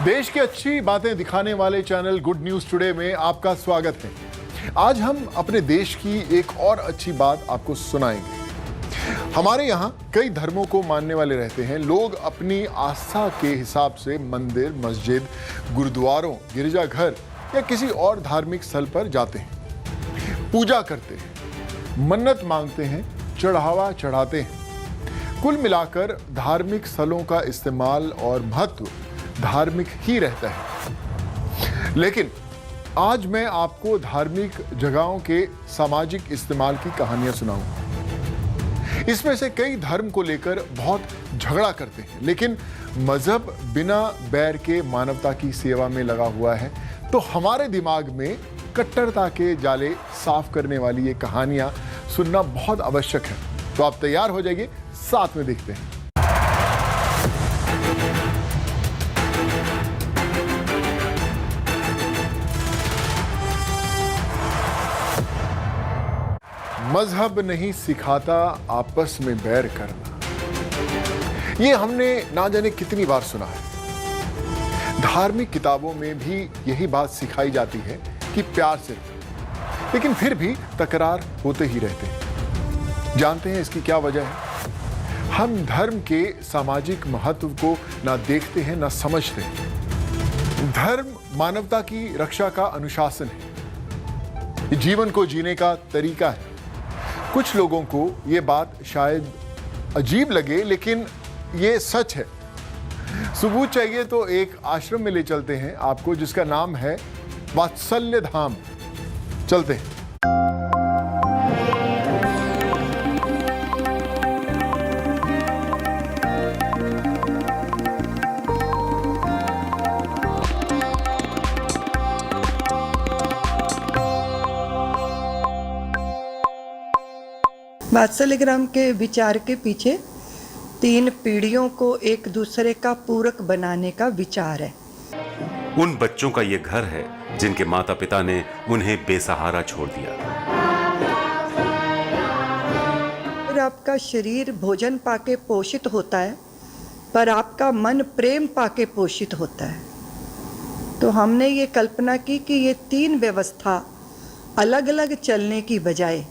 देश की अच्छी बातें दिखाने वाले चैनल गुड न्यूज टुडे में आपका स्वागत है। आज हम अपने देश की एक और अच्छी बात आपको सुनाएंगे। हमारे यहाँ कई धर्मों को मानने वाले रहते हैं। लोग अपनी आस्था के हिसाब से मंदिर, मस्जिद, गुरुद्वारों, गिरजाघर या किसी और धार्मिक स्थल पर जाते हैं, पूजा करते हैं, मन्नत मांगते हैं, चढ़ावा चढ़ाते हैं। कुल मिलाकर धार्मिक स्थलों का इस्तेमाल और महत्व धार्मिक ही रहता है। लेकिन आज मैं आपको धार्मिक जगहों के सामाजिक इस्तेमाल की कहानियां सुनाऊंगा। इसमें से कई धर्म को लेकर बहुत झगड़ा करते हैं, लेकिन मजहब बिना बैर के मानवता की सेवा में लगा हुआ है। तो हमारे दिमाग में कट्टरता के जाले साफ करने वाली ये कहानियां सुनना बहुत आवश्यक है। तो आप तैयार हो जाइए, साथ में देखते हैं। मजहब नहीं सिखाता आपस में बैर करना। ये हमने ना जाने कितनी बार सुना है। धार्मिक किताबों में भी यही बात सिखाई जाती है कि प्यार से, लेकिन फिर भी तकरार होते ही रहते हैं। जानते हैं इसकी क्या वजह है? हम धर्म के सामाजिक महत्व को ना देखते हैं ना समझते हैं। धर्म मानवता की रक्षा का अनुशासन है, जीवन को जीने का तरीका है। कुछ लोगों को ये बात शायद अजीब लगे, लेकिन ये सच है। सबूत चाहिए तो एक आश्रम में ले चलते हैं आपको, जिसका नाम है वात्सल्य धाम। चलते हैं। वात्सल्य ग्राम के विचार के पीछे 3 पीढ़ियों को एक दूसरे का पूरक बनाने का विचार है। उन बच्चों का ये घर है जिनके माता पिता ने उन्हें बेसहारा छोड़ दिया। और आपका शरीर भोजन पाके पोषित होता है, पर आपका मन प्रेम पाके पोषित होता है। तो हमने ये कल्पना की कि ये 3 व्यवस्था अलग अलग चलने की बजाय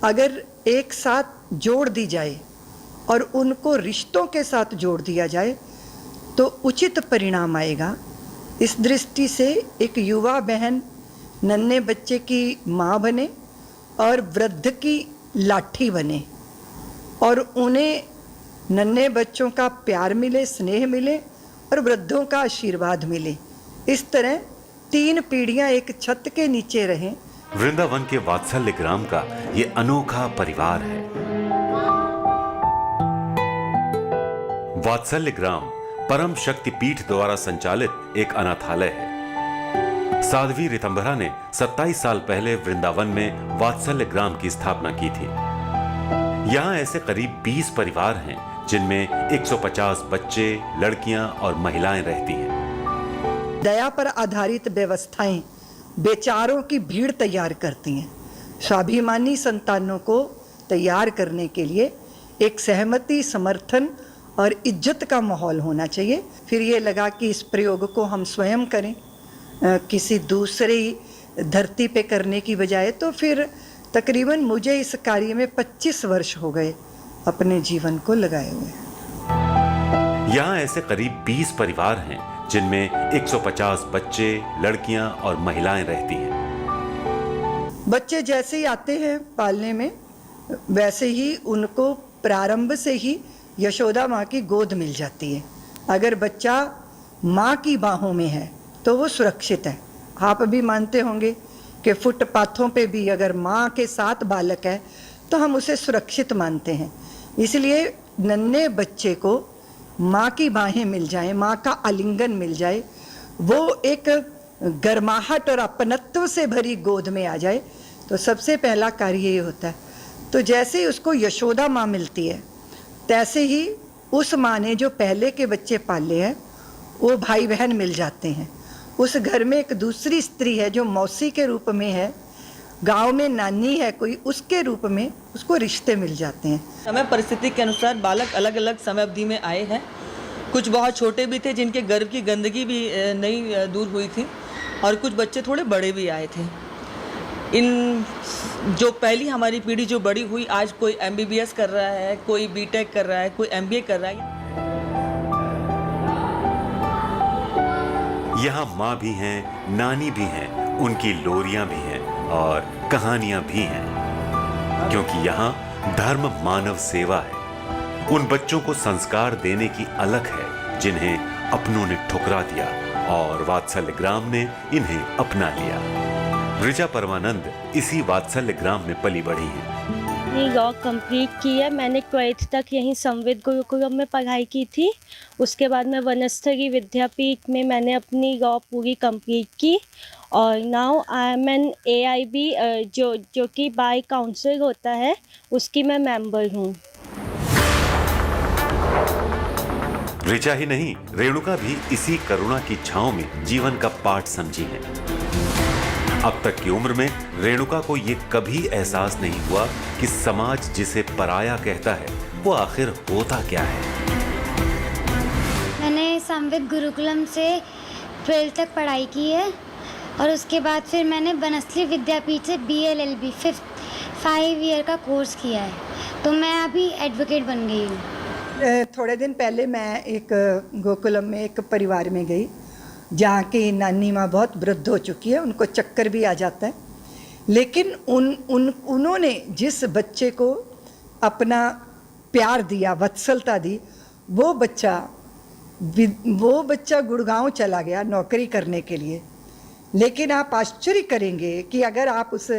अगर एक साथ जोड़ दी जाए और उनको रिश्तों के साथ जोड़ दिया जाए तो उचित परिणाम आएगा। इस दृष्टि से एक युवा बहन नन्हे बच्चे की माँ बने और वृद्ध की लाठी बने, और उन्हें नन्हे बच्चों का प्यार मिले, स्नेह मिले और वृद्धों का आशीर्वाद मिले। इस तरह 3 पीढ़ियाँ एक छत के नीचे रहें। वृंदावन के वात्सल्य ग्राम का ये अनोखा परिवार है। वात्सल्य ग्राम परम शक्ति पीठ द्वारा संचालित एक अनाथालय है। साध्वी ऋतंभरा ने 27 साल पहले वृंदावन में वात्सल्य ग्राम की स्थापना की थी। यहाँ ऐसे करीब 20 परिवार हैं जिनमें 150 बच्चे, लड़कियां और महिलाएं रहती हैं। दया पर आधारित व्यवस्थाएं बेचारों की भीड़ तैयार करती हैं। स्वाभिमानी संतानों को तैयार करने के लिए एक सहमति, समर्थन और इज्जत का माहौल होना चाहिए। फिर ये लगा कि इस प्रयोग को हम स्वयं करें, किसी दूसरी धरती पे करने की बजाय। तो फिर तकरीबन मुझे इस कार्य में 25 वर्ष हो गए अपने जीवन को लगाए हुए। यहाँ ऐसे करीब 20 परिवार हैं जिनमें 150 बच्चे, लड़कियां और महिलाएं रहती हैं। बच्चे जैसे ही आते हैं पालने में, वैसे ही उनको प्रारंभ से ही यशोदा माँ की गोद मिल जाती है। अगर बच्चा माँ की बाहों में है तो वो सुरक्षित है। आप भी मानते होंगे कि फुटपाथों पे भी अगर माँ के साथ बालक है तो हम उसे सुरक्षित मानते हैं। इसलिए नन्हे बच्चे को माँ की बाहें मिल जाएं, माँ का आलिंगन मिल जाए, वो एक गर्माहट और अपनत्व से भरी गोद में आ जाए, तो सबसे पहला कार्य ये होता है। तो जैसे ही उसको यशोदा माँ मिलती है, तैसे ही उस माँ ने जो पहले के बच्चे पाले हैं वो भाई बहन मिल जाते हैं। उस घर में एक दूसरी स्त्री है जो मौसी के रूप में है, गांव में नानी है कोई, उसके रूप में उसको रिश्ते मिल जाते हैं। समय परिस्थिति के अनुसार बालक अलग अलग समय अवधि में आए हैं। कुछ बहुत छोटे भी थे जिनके गर्भ की गंदगी भी नहीं दूर हुई थी, और कुछ बच्चे थोड़े बड़े भी आए थे। इन जो पहली हमारी पीढ़ी जो बड़ी हुई, आज कोई MBBS कर रहा है, कोई BTech कर रहा है, कोई MBA कर रहा है। यहाँ माँ भी हैं, नानी भी हैं, उनकी लोरियां भी हैं और कहानियां भी हैं, क्योंकि यहाँ धर्म मानव सेवा है। उन बच्चों को संस्कार देने की अलख है जिन्हें अपनों ने ठुकरा दिया और वात्सल्य ग्राम ने इन्हें अपना लिया। ऋचा परमानंद इसी वात्सल्य ग्राम में पली बढ़ी है। ये लॉ कंप्लीट की है। मैंने 12th तक यहीं संविद गुरुकुलम में पढ़ाई की थी। उसके बाद मैं वनस्थली विद्यापीठ में मैंने अपनी लॉ पूरी कंप्लीट की, और now I am an AIB जो कि बाय काउंसिल होता है, उसकी मैं मेंबर हूँ। ऋचा ही नहीं, रेणुका भी इसी करुणा की छांव में जीवन का पाठ समझी है। अब तक की उम्र में रेणुका को ये कभी एहसास नहीं हुआ कि समाज जिसे पराया कहता है वो आखिर होता क्या है। मैंने संविद गुरुकुलम से 12th तक पढ़ाई की है, और उसके बाद फिर मैंने वनस्थली विद्यापीठ से BLLB 5 ईयर का कोर्स किया है, तो मैं अभी एडवोकेट बन गई हूँ। थोड़े दिन पहले मैं एक गोकुलम में एक परिवार में गई जहाँ की नानी माँ बहुत वृद्ध हो चुकी है, उनको चक्कर भी आ जाता है, लेकिन उन्होंने जिस बच्चे को अपना प्यार दिया, वत्सलता दी, वो बच्चा गुड़गांव चला गया नौकरी करने के लिए। लेकिन आप आश्चर्य करेंगे कि अगर आप उस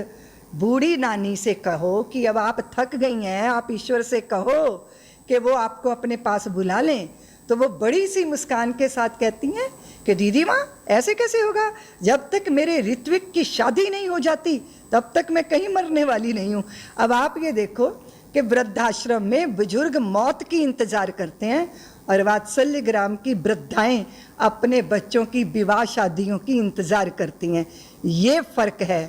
बूढ़ी नानी से कहो कि अब आप थक गई हैं, आप ईश्वर से कहो कि वो आपको अपने पास बुला लें, तो वो बड़ी सी मुस्कान के साथ कहती हैं कि दीदी माँ ऐसे कैसे होगा, जब तक मेरे ऋत्विक की शादी नहीं हो जाती तब तक मैं कहीं मरने वाली नहीं हूँ। अब आप ये देखो कि वृद्धाश्रम में बुजुर्ग मौत की इंतज़ार करते हैं, और वात्सल्य ग्राम की वृद्धाएं अपने बच्चों की विवाह शादियों की इंतज़ार करती हैं। ये फ़र्क है।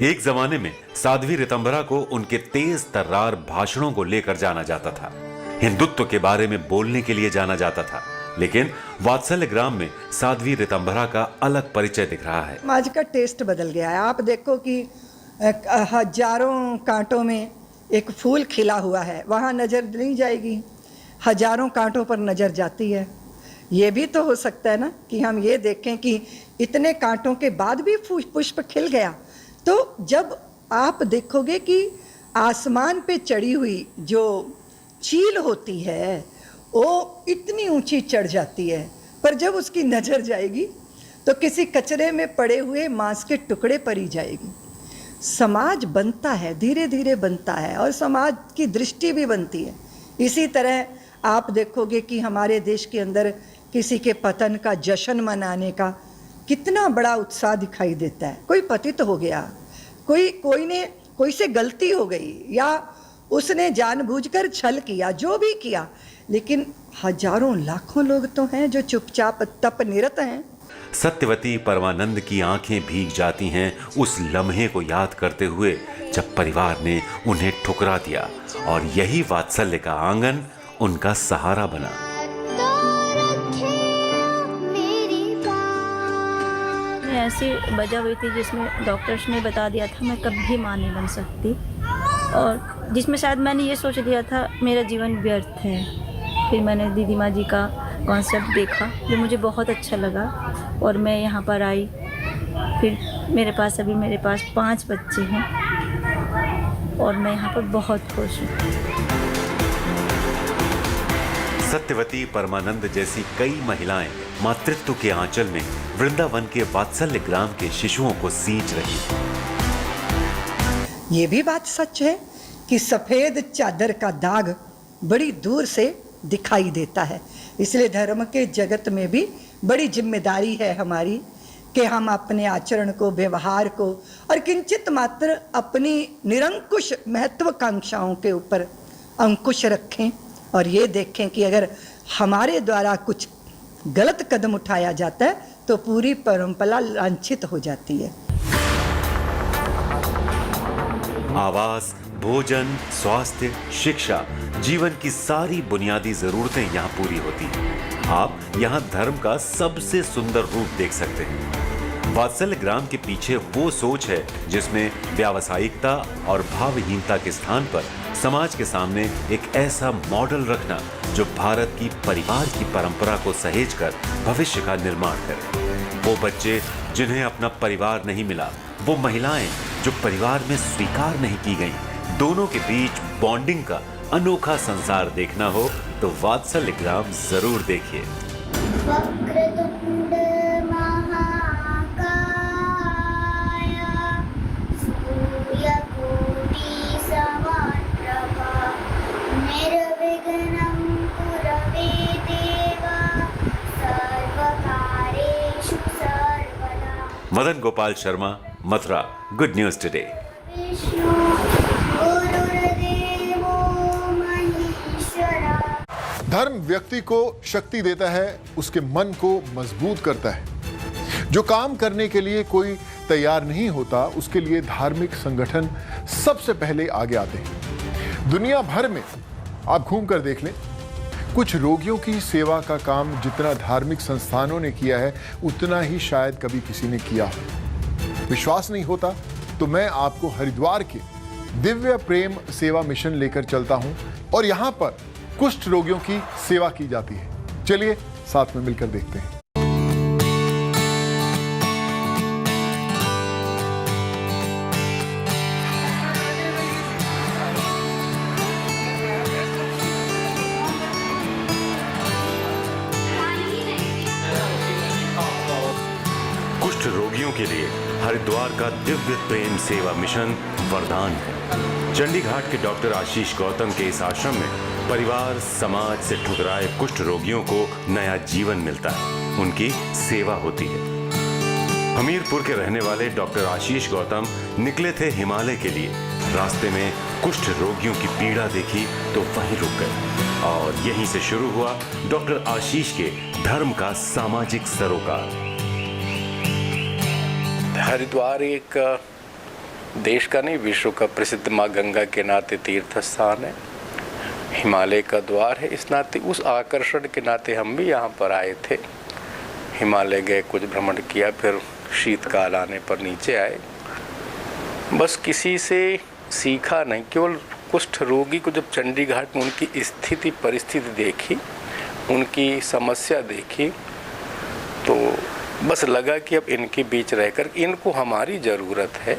एक जमाने में साध्वी ऋतंभरा को उनके तेज तर्रार भाषणों को लेकर जाना जाता था, हिंदुत्व के बारे में बोलने के लिए जाना जाता था, लेकिन वात्सल्य ग्राम में साध्वी ऋतंभरा का अलग परिचय दिख रहा है। समाज का टेस्ट बदल गया है। आप देखो कि हजारों कांटों में एक फूल खिला हुआ है, वहाँ नज़र नहीं जाएगी, हजारों कांटों पर नज़र जाती है। ये भी तो हो सकता है ना कि हम ये देखें कि इतने कांटों के बाद भी पुष्प खिल गया। तो जब आप देखोगे कि आसमान पे चढ़ी हुई जो चील होती है वो इतनी ऊंची चढ़ जाती है, पर जब उसकी नज़र जाएगी तो किसी कचरे में पड़े हुए मांस के टुकड़े पर ही जाएगी। समाज बनता है, धीरे धीरे बनता है, और समाज की दृष्टि भी बनती है। इसी तरह आप देखोगे कि हमारे देश के अंदर किसी के पतन का जश्न मनाने का कितना बड़ा उत्साह दिखाई देता है। कोई पतित हो गया, कोई से गलती हो गई, या उसने जानबूझकर छल किया, जो भी किया, लेकिन हजारों लाखों लोग तो हैं जो चुपचाप तप निरत हैं। सत्यवती परमानंद की आंखें भीग जाती हैं उस लम्हे को याद करते हुए जब परिवार ने उन्हें ठुकरा दिया, और यही वात्सल्य का आंगन उनका सहारा बना। ऐसी वजह हुई थी जिसमें डॉक्टर्स ने बता दिया था मैं कभी माँ नहीं बन सकती, और जिसमें शायद मैंने ये सोच लिया था मेरा जीवन व्यर्थ है। फिर मैंने दीदी माँ जी का कॉन्सेप्ट देखा जो मुझे बहुत अच्छा लगा, और मैं यहाँ पर आई। फिर मेरे पास 5 बच्चे हैं, और मैं यहाँ पर बहुत खुश हूँ। सत्यवती परमानंद जैसी कई महिलाएं मातृत्व के आंचल में वृंदावन के वात्सल्य ग्राम के शिशुओं को सींच रही हैं। ये भी बात सच है कि सफ़ेद चादर का दाग बड़ी दूर से दिखाई देता है। इसलिए धर्म के जगत में भी बड़ी जिम्मेदारी है हमारी कि हम अपने आचरण को, व्यवहार को, और किंचित मात्र अपनी निरंकुश महत्वाकांक्षाओं के ऊपर अंकुश रखें, और ये देखें कि अगर हमारे द्वारा कुछ गलत कदम उठाया जाता है तो पूरी परंपरा लांछित हो जाती है। आवास, भोजन, स्वास्थ्य, शिक्षा, जीवन की सारी बुनियादी जरूरतें यहाँ पूरी होती हैं। आप यहाँ धर्म का सबसे सुंदर रूप देख सकते हैं। वात्सल्य ग्राम के पीछे वो सोच है जिसमें व्यावसायिकता और भावहीनता के स्थान पर समाज के सामने एक ऐसा मॉडल रखना जो भारत की परिवार की परंपरा को सहेजकर भविष्य का निर्माण करे। वो बच्चे जिन्हें अपना परिवार नहीं मिला, वो महिलाएं जो परिवार में स्वीकार नहीं की गईं, दोनों के बीच बॉन्डिंग का अनोखा संसार देखना हो तो वात्सल्य ग्राम जरूर देखिए। वक्रतुंड महाकाय सूर्यकोटि समप्रभा निर्विघ्नं कुरवे देवा सर्वकार्येषु सर्वदा। Madan Gopal Sharma, Mathura, good news today. Vishnu गुरुर्देवो महेश्वरा। धर्म व्यक्ति को शक्ति देता है, उसके मन को मजबूत करता है। जो काम करने के लिए कोई तैयार नहीं होता, उसके लिए धार्मिक संगठन सबसे पहले आगे आते हैं। दुनिया भर में आप घूम कर देख लें, कुछ रोगियों की सेवा का काम जितना धार्मिक संस्थानों ने किया है, उतना ही शायद कभी किसी ने किया हो। विश्वास नहीं होता तो मैं आपको हरिद्वार के दिव्य प्रेम सेवा मिशन लेकर चलता हूं और यहां पर कुष्ठ रोगियों की सेवा की जाती है। चलिए साथ में मिलकर देखते हैं। कुष्ठ रोगियों के लिए हरिद्वार का दिव्य प्रेम सेवा मिशन वरदान है। चंडीघाट के डॉक्टर आशीष गौतम के इस आश्रम में परिवार समाज से ठुकराए कुष्ठ रोगियों को नया जीवन मिलता है, उनकी सेवा होती है। हमीरपुर के रहने वाले डॉक्टर आशीष गौतम निकले थे हिमालय के लिए। रास्ते में कुष्ठ रोगियों की पीड़ा देखी तो वहीं रुक गए और यहीं से शुरू हुआ डॉक्टर आशीष के धर्म का सामाजिक सरोकार। हरिद्वार एक देश का नहीं, विश्व का प्रसिद्ध माँ गंगा के नाते तीर्थ स्थान है, हिमालय का द्वार है। इस नाते, उस आकर्षण के नाते हम भी यहाँ पर आए थे। हिमालय गए, कुछ भ्रमण किया, फिर शीतकाल आने पर नीचे आए। बस किसी से सीखा नहीं, केवल कुष्ठ रोगी को जब चंडीघाट में उनकी स्थिति परिस्थिति देखी, उनकी समस्या देखी, तो बस लगा कि अब इनके बीच रहकर इनको हमारी जरूरत है।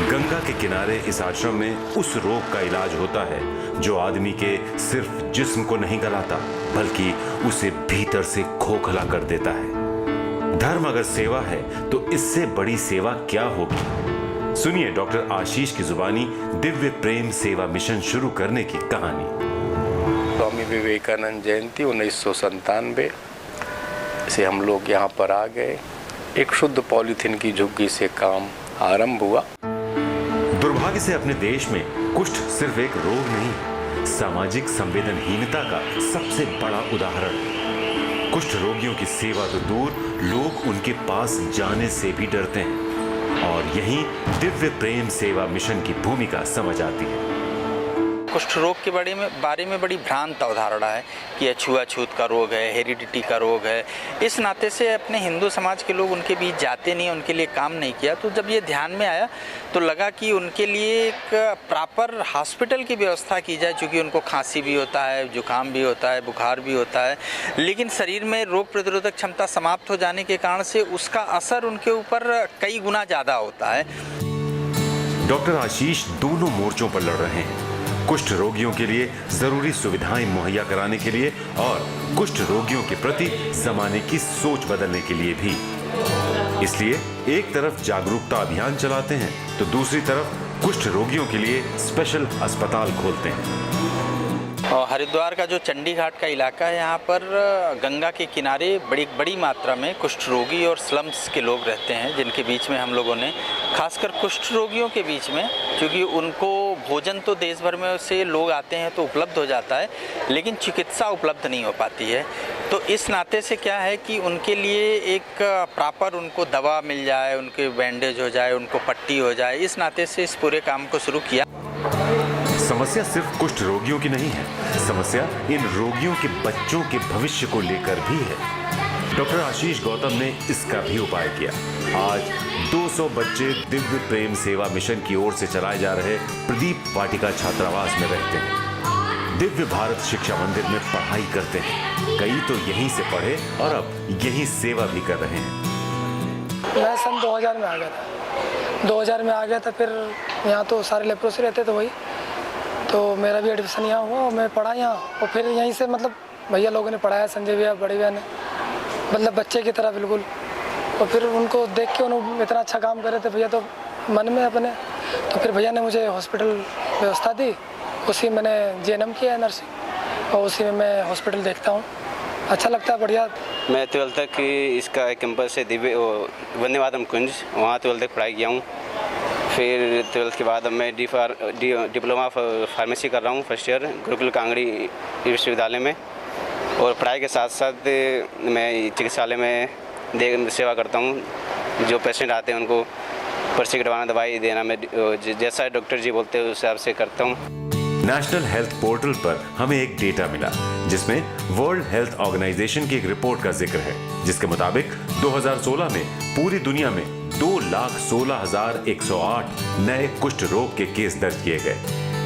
गंगा के किनारे इस आश्रम में उस रोग का इलाज होता है जो आदमी के सिर्फ जिस्म को नहीं गलाता, बल्कि उसे भीतर से खोखला कर देता है। धर्म अगर सेवा है तो इससे बड़ी सेवा क्या होगी? सुनिए डॉक्टर आशीष की जुबानी दिव्य प्रेम सेवा मिशन शुरू करने की कहानी। स्वामी विवेकानंद जयंती 1997 से हम लोग यहाँ पर आ गए। एक शुद्ध पॉलीथीन की झुग्गी से काम आरंभ हुआ। दुर्भाग्य से अपने देश में कुष्ठ सिर्फ एक रोग नहीं, सामाजिक संवेदनहीनता का सबसे बड़ा उदाहरण। कुष्ठ रोगियों की सेवा तो दूर, लोग उनके पास जाने से भी डरते हैं और यहीं दिव्य प्रेम सेवा मिशन की भूमिका समझ आती है। कुष्ठ रोग के बारे में बड़ी भ्रांत अवधारणा है कि यह छुआछूत का रोग है, हेरिडिटी का रोग है। इस नाते से अपने हिंदू समाज के लोग उनके बीच जाते नहीं, उनके लिए काम नहीं किया। तो जब ये ध्यान में आया तो लगा कि उनके लिए एक प्रॉपर हॉस्पिटल की व्यवस्था की जाए, क्योंकि उनको खांसी भी होता है, जुकाम भी होता है, बुखार भी होता है, लेकिन शरीर में रोग प्रतिरोधक क्षमता समाप्त हो जाने के कारण से उसका असर उनके ऊपर कई गुना ज़्यादा होता है। डॉक्टर आशीष दोनों मोर्चों पर लड़ रहे हैं, कुष्ठ रोगियों के लिए जरूरी सुविधाएं मुहैया कराने के लिए और कुष्ठ रोगियों के प्रति जमाने की सोच बदलने के लिए भी। इसलिए एक तरफ जागरूकता अभियान चलाते हैं तो दूसरी तरफ कुष्ठ रोगियों के लिए स्पेशल अस्पताल खोलते हैं। और हरिद्वार का जो चंडीघाट का इलाका है, यहाँ पर गंगा के किनारे बड़ी मात्रा में कुष्ठ रोगी और स्लम्स के लोग रहते हैं, जिनके बीच में हम लोगों ने खासकर कुष्ठ रोगियों के बीच में, क्योंकि उनको भोजन तो देश भर में से लोग आते हैं तो उपलब्ध हो जाता है, लेकिन चिकित्सा उपलब्ध नहीं हो पाती है। तो इस नाते से क्या है कि उनके लिए एक प्रॉपर उनको दवा मिल जाए, उनके बैंडेज हो जाए, उनको पट्टी हो जाए, इस नाते से इस पूरे काम को शुरू किया। समस्या सिर्फ कुष्ठ रोगियों की नहीं है, समस्या इन रोगियों के बच्चों के भविष्य को लेकर भी है। डॉक्टर आशीष गौतम ने इसका भी उपाय किया। आज 200 बच्चे दिव्य प्रेम सेवा मिशन की ओर से चलाए जा रहे प्रदीप वाटिका छात्रावास में रहते हैं। दिव्य भारत शिक्षा मंदिर में पढ़ाई करते हैं। कई तो यहीं से पढ़े और अब यहीं सेवा भी कर रहे हैं। मैं सन 2000 में आ गया था। 2000 में आ गया था, फिर यहाँ तो सारे लेप्रोसी रहते थे वही, तो मेरा भी एडमिशन यहाँ हुआ और मैं पढ़ा यहाँ। और फिर यहीं से मतलब भैया लोगों ने पढ़ाया, संजय भैया बड़े भैया ने, मतलब बच्चे की तरह बिल्कुल। और फिर उनको देख के उन्होंने इतना अच्छा काम कर रहे थे भैया, तो मन में अपने, तो फिर भैया ने मुझे हॉस्पिटल व्यवस्था दी, उसी मैंने JNM किया है नर्सिंग, और उसी में मैं हॉस्पिटल देखता हूँ। अच्छा लगता है, बढ़िया। मैं 12th तक इसका कैंपस है दिव्य वंदे मातरम कुंज, वहाँ 12th तक पढ़ाई किया हूँ। फिर 12th के बाद अब मैं डिप्लोमा फार्मेसी कर रहा हूँ फर्स्ट ईयर गुरुकुल कांगड़ी विश्वविद्यालय में। और पढ़ाई के साथ साथ मैं चिकित्सालय में सेवा करता हूँ। जो पेशेंट आते हैं उनको पर्ची कटवाना, दवाई देना, मैं जैसा डॉक्टर जी बोलते हैं उस हिसाब से करता हूँ। नेशनल हेल्थ पोर्टल पर हमें एक डेटा मिला जिसमें वर्ल्ड हेल्थ ऑर्गेनाइजेशन की एक रिपोर्ट का जिक्र है, जिसके मुताबिक 2016 में पूरी दुनिया में 2,16,108 नए कुष्ठ रोग के केस दर्ज किए गए।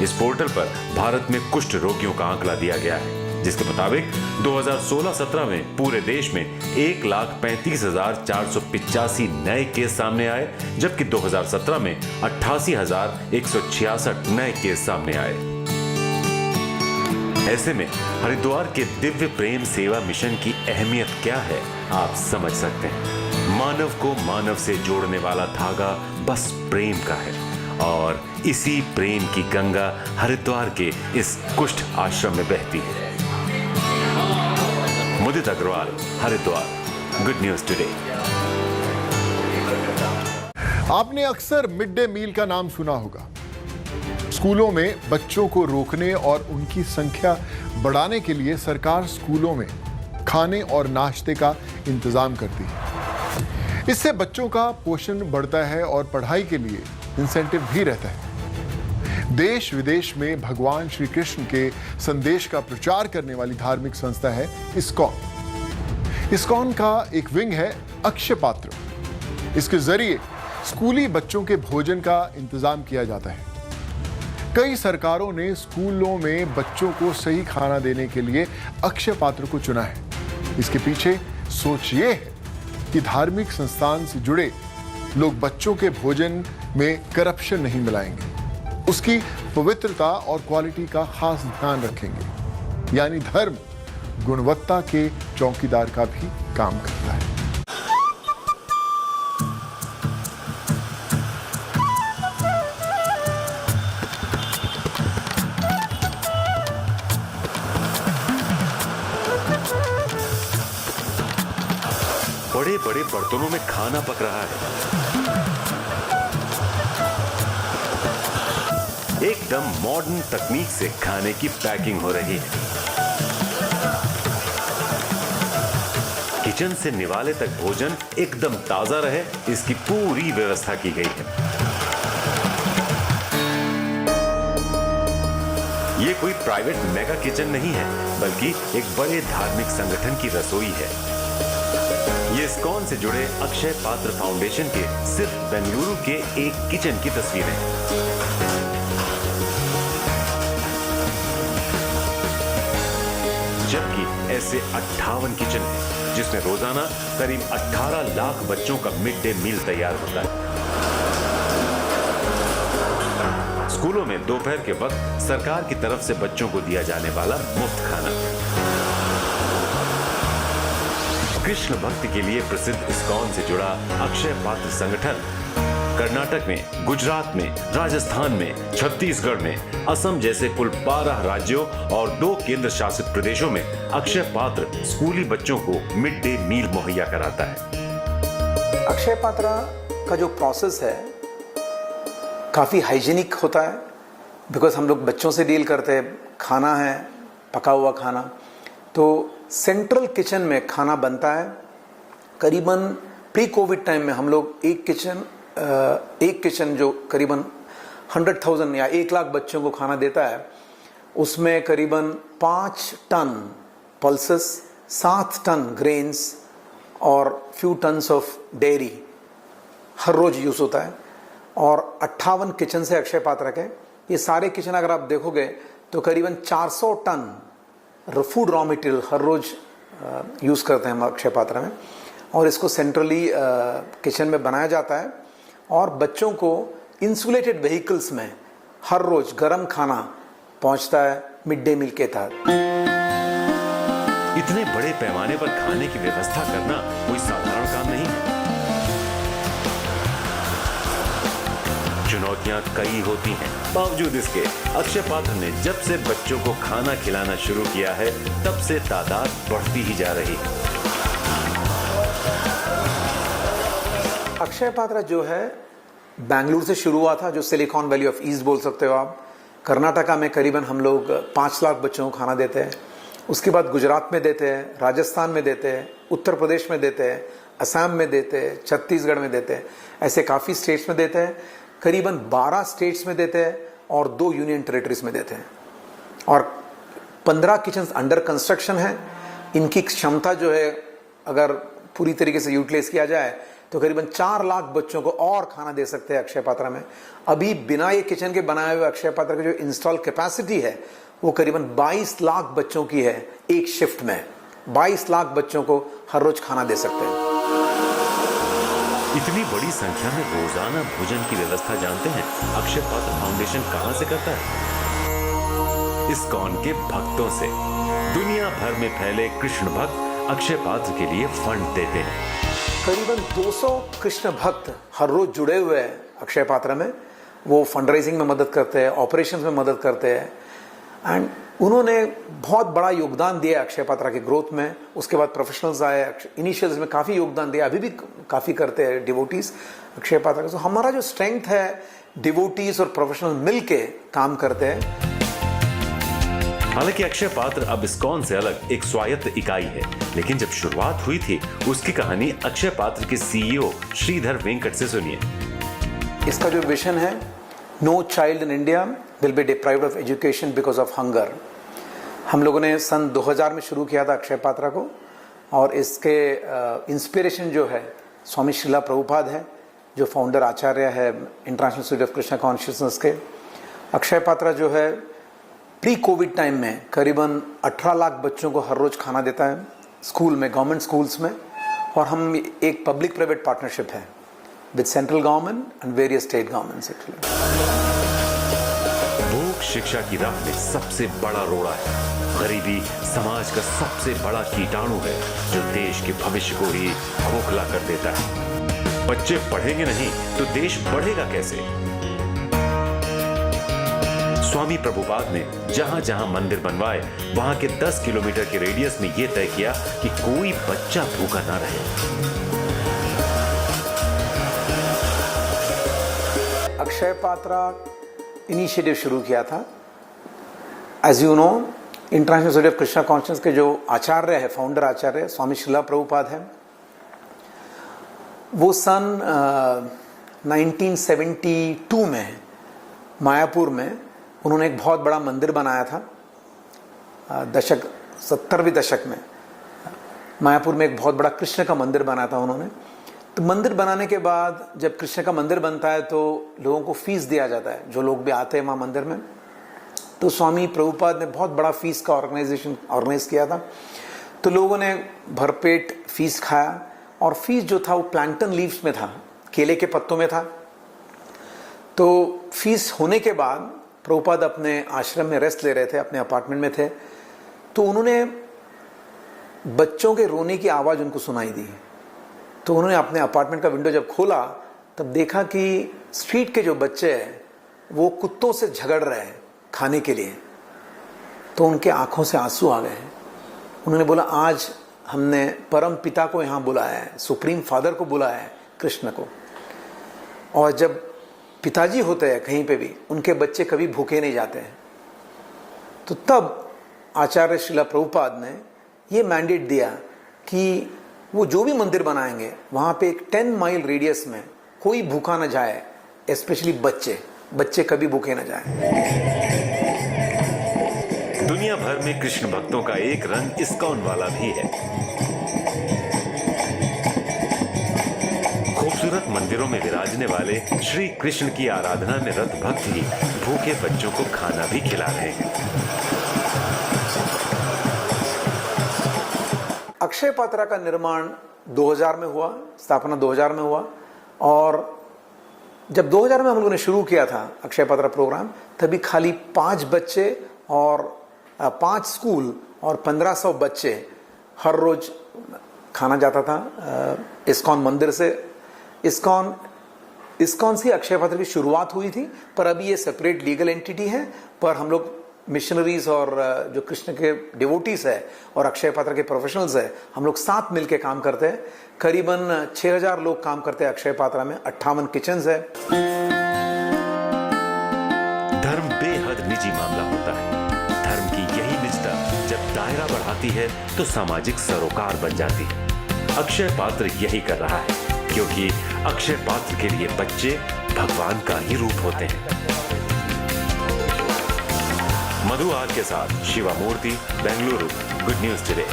इस पोर्टल पर भारत में कुष्ठ रोगियों का आंकड़ा दिया गया है, जिसके मुताबिक 2016-17 में पूरे देश में 1,35,485 नए केस सामने आए, जबकि 2017 में 88,166 नए केस सामने आए। ऐसे में हरिद्वार के दिव्य प्रेम सेवा मिशन की अहमियत क्या है आप समझ सकते हैं। मानव को मानव से जोड़ने वाला धागा बस प्रेम का है, और इसी प्रेम की गंगा हरिद्वार के इस कुष्ठ आश्रम में बहती है। Mudit Agarwal, Haridwar, good news today. आपने अक्सर मिड डे मील का नाम सुना होगा। स्कूलों में बच्चों को रोकने और उनकी संख्या बढ़ाने के लिए सरकार स्कूलों में खाने और नाश्ते का इंतजाम करती है। इससे बच्चों का पोषण बढ़ता है और पढ़ाई के लिए इंसेंटिव भी रहता है। देश विदेश में भगवान श्री कृष्ण के संदेश का प्रचार करने वाली धार्मिक संस्था है इस्कॉन। इस्कॉन का एक विंग है अक्षय पात्र। इसके जरिए स्कूली बच्चों के भोजन का इंतजाम किया जाता है। कई सरकारों ने स्कूलों में बच्चों को सही खाना देने के लिए अक्षय पात्र को चुना है। इसके पीछे सोच ये है कि धार्मिक संस्थान से जुड़े लोग बच्चों के भोजन में करप्शन नहीं मिलाएंगे, उसकी पवित्रता और क्वालिटी का खास ध्यान रखेंगे। यानी धर्म गुणवत्ता के चौकीदार का भी काम करता है। बड़े बड़े बर्तनों में खाना पक रहा है। एकदम मॉडर्न तकनीक से खाने की पैकिंग हो रही है। किचन से निवाले तक भोजन एकदम ताजा रहे, इसकी पूरी व्यवस्था की गई है। ये कोई प्राइवेट मेगा किचन नहीं है, बल्कि एक बड़े धार्मिक संगठन की रसोई है। ये इस्कॉन से जुड़े अक्षय पात्र फाउंडेशन के सिर्फ बेंगलुरु के एक किचन की तस्वीरें। जबकि ऐसे 58 किचन हैं, जिसमें रोजाना करीब 18 लाख बच्चों का मिड डे मील तैयार होता है। स्कूलों में दोपहर के वक्त सरकार की तरफ से बच्चों को दिया जाने वाला मुफ्त खाना। कृष्ण भक्ति के लिए प्रसिद्ध इस्कॉन से जुड़ा अक्षय पात्र संगठन कर्नाटक में, गुजरात में, राजस्थान में, छत्तीसगढ़ में, असम जैसे कुल 12 राज्यों और 2 केंद्र शासित प्रदेशों में अक्षय पात्र स्कूली बच्चों को मिड डे मील मुहैया कराता है। अक्षय पात्र का जो प्रोसेस है काफ़ी हाइजीनिक होता है, बिकॉज हम लोग बच्चों से डील करते हैं, खाना है पका हुआ खाना, तो सेंट्रल किचन में खाना बनता है। करीबन प्री कोविड टाइम में हम लोग एक किचन जो करीबन 100,000 या 1 लाख बच्चों को खाना देता है, उसमें करीबन 5 टन पल्सेस, 7 टन ग्रेन्स और फ्यू टन्स ऑफ डेयरी हर रोज यूज होता है। और 58 किचन से अक्षय पात्रा के, ये सारे किचन अगर आप देखोगे तो करीबन 400 टन फूड रॉ मटेरियल हर रोज यूज करते हैं हम अक्षय पात्रा में। और इसको सेंट्रली किचन में बनाया जाता है और बच्चों को इंसुलेटेड व्हीकल्स में हर रोज गर्म खाना पहुंचता है मिड डे मील के तहत। इतने बड़े पैमाने पर खाने की व्यवस्था करना कोई साधारण काम नहीं है। चुनौतियां कई होती हैं, बावजूद इसके अक्षय पात्र ने जब से बच्चों को खाना खिलाना शुरू किया है तब से तादाद बढ़ती ही जा रही है। अक्षय पात्रा जो है बेंगलुरु से शुरू हुआ था, जो सिलिकॉन वैली ऑफ ईस्ट बोल सकते हो आप। कर्नाटका में करीबन हम लोग 5 लाख बच्चों को खाना देते हैं। उसके बाद गुजरात में देते हैं, राजस्थान में देते हैं, उत्तर प्रदेश में देते हैं, असम में देते हैं, छत्तीसगढ़ में देते हैं, ऐसे काफ़ी स्टेट्स में देते हैं। करीबन 12 स्टेट्स में देते हैं और 2 यूनियन टेरिटरीज में देते हैं। और 15 किचन अंडर कंस्ट्रक्शन है। इनकी क्षमता जो है अगर पूरी तरीके से यूटिलाइज किया जाए तो करीबन 4 लाख बच्चों को और खाना दे सकते हैं अक्षय पात्रा में। अभी बिना ये किचन के बनाए हुए अक्षय पात्रा की जो इंस्टॉल कैपेसिटी है वो करीबन 22 लाख बच्चों की है। एक शिफ्ट में 22 लाख बच्चों को हर रोज खाना दे सकते हैं। इतनी बड़ी संख्या में रोजाना भोजन की व्यवस्था जानते हैं अक्षय पात्र फाउंडेशन कहां से करता है? इस्कॉन के भक्तों से। दुनिया भर में फैले कृष्ण भक्त अक्षय पात्र के लिए फंड देते हैं। करीबन 200 कृष्ण भक्त हर रोज जुड़े हुए हैं अक्षय पात्र में। वो फंड रेजिंग में मदद करते हैं, ऑपरेशन में मदद करते हैं एंड उन्होंने बहुत बड़ा योगदान दिया अक्षय पात्रा के ग्रोथ में। उसके बाद प्रोफेशनल्स आए, इनिशियल्स में काफ़ी योगदान दिया, अभी भी काफ़ी करते हैं डिवोटीज अक्षय पात्रा का। तो हमारा जो स्ट्रेंथ है डिवोटीज और प्रोफेशनल मिल के काम करते हैं। हालांकि अक्षय पात्र अब इस्कॉन से अलग एक स्वायत्त इकाई है, लेकिन जब शुरुआत हुई थी उसकी कहानी अक्षय पात्र के सीईओ श्रीधर वेंकट से सुनिए। इसका जो विजन है, no child in India will be deprived of education because of hunger. हम लोगों ने सन 2000 में शुरू किया था अक्षय पात्रा को और इसके इंस्पिरेशन जो है स्वामी श्रीला प्रभुपाद है, जो फाउंडर आचार्य है international Institute of Krishna consciousness के। अक्षय पात्रा जो है प्री कोविड टाइम में करीबन 18 लाख बच्चों को हर रोज खाना देता है स्कूल में, गवर्नमेंट स्कूल्स में। और हम एक पब्लिक प्राइवेट पार्टनरशिप है with central government and various state governments. भूख शिक्षा की राह में सबसे बड़ा रोड़ा है। गरीबी समाज का सबसे बड़ा कीटाणु है जो देश के भविष्य को ही खोखला कर देता है। बच्चे पढ़ेंगे नहीं तो देश बढ़ेगा कैसे? स्वामी प्रभुपाद ने जहां जहां मंदिर बनवाए वहां के 10 किलोमीटर के रेडियस में यह तय किया कि कोई बच्चा भूखा ना रहे। अक्षय पात्रा इनिशिएटिव शुरू किया था। As you know, International Institute of Krishna consciousness के जो आचार्य है, फाउंडर आचार्य स्वामी श्रीला प्रभुपाद है, वो सन 1972 में मायापुर में उन्होंने एक बहुत बड़ा मंदिर बनाया था। 70वें दशक में मायापुर में एक बहुत बड़ा कृष्ण का मंदिर बनाया था उन्होंने। तो मंदिर बनाने के बाद जब कृष्ण का मंदिर बनता है तो लोगों को फीस दिया जाता है, जो लोग भी आते हैं वहाँ मंदिर में। तो स्वामी प्रभुपाद ने बहुत बड़ा फीस का ऑर्गेनाइज किया था। तो लोगों ने भरपेट फीस खाया और फीस जो था वो प्लैंटन लीव्स में था, केले के पत्तों में था। तो फीस होने के बाद प्रभुपाद अपने आश्रम में रेस्ट ले रहे थे, अपने अपार्टमेंट में थे। तो उन्होंने बच्चों के रोने की आवाज़ उनको सुनाई दी। तो उन्होंने अपने अपार्टमेंट का विंडो जब खोला तब देखा कि स्ट्रीट के जो बच्चे हैं वो कुत्तों से झगड़ रहे हैं खाने के लिए। तो उनके आंखों से आंसू आ गए। उन्होंने बोला, आज हमने परम पिता को यहाँ बुलाया है, सुप्रीम फादर को बुलाया है, कृष्ण को। और जब पिताजी होते हैं कहीं पे भी, उनके बच्चे कभी भूखे नहीं जाते हैं। तो तब आचार्य श्रीला प्रभुपाद ने ये मैंडेट दिया कि वो जो भी मंदिर बनाएंगे वहाँ पे एक 10 माइल रेडियस में कोई भूखा न जाए, स्पेशली बच्चे। बच्चे कभी भूखे न जाएं। दुनिया भर में कृष्ण भक्तों का एक रंग इस्कॉन वाला भी है। खूबसूरत मंदिरों में विराजने वाले श्री कृष्ण की आराधना में रत भक्त ही भूखे बच्चों को खाना भी खिला रहे हैं। अक्षय पात्रा का निर्माण 2000 में हुआ, स्थापना 2000 में हुआ, और जब 2000 में हम लोगों ने शुरू किया था अक्षय पात्रा प्रोग्राम, तभी खाली 5 बच्चे और 5 स्कूल और 1500 बच्चे हर रोज खाना जाता था इस्कॉन मंदिर से। इस्कॉन से अक्षय पात्रा की शुरुआत हुई थी, पर अभी ये सेपरेट लीगल एंटिटी है। पर हम लोग मिशनरीज और जो कृष्ण के डिवोटीज है और अक्षय पात्रा के प्रोफेशनल्स है, हम लोग साथ मिलकर काम करते हैं। करीबन 6000 लोग काम करते हैं अक्षय पात्रा में, 58 किचन्स है। धर्म बेहद निजी मामला होता है। धर्म की यही निष्ठा जब दायरा बढ़ाती है तो सामाजिक सरोकार बन जाती है। अक्षय पात्र यही कर रहा है, क्योंकि अक्षय पात्र के लिए बच्चे भगवान का ही रूप होते हैं। मधु आर के साथ Shiva Murthy, Bengaluru, good news today.